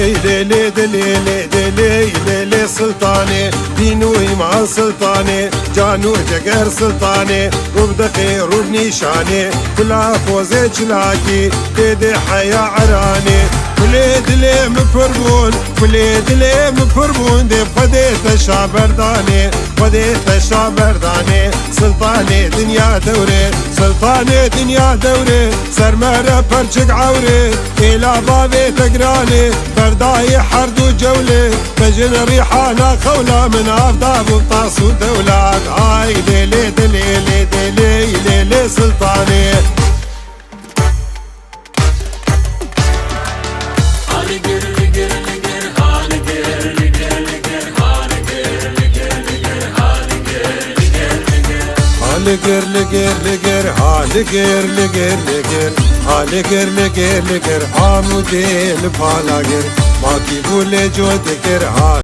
دلي دلي دلي دلي دلي سلطاني دينو مع سلطاني جانو جگر سلطاني روب دقي روب نيشاني كلها فوزي جلاكي دي حيا عراني كلي دلي مفربون كلي دلي مفربون دي خديت الشابرداني خديت الشابرداني سلطاني دنيا دوري سلطاني دنيا دوري سرمرة برشق عوري إلى بابي تقراني برداي حرد وجولي بجن ريحانا خولة من أفضاب وطاس ودولات هاي ليلي دليلي دليلي ليلي سلطاني لقر لقر لقر ها لقر لقر لقر ها لقر لقر لقر ها موديل بالاقر ما تقول جو ذكر ها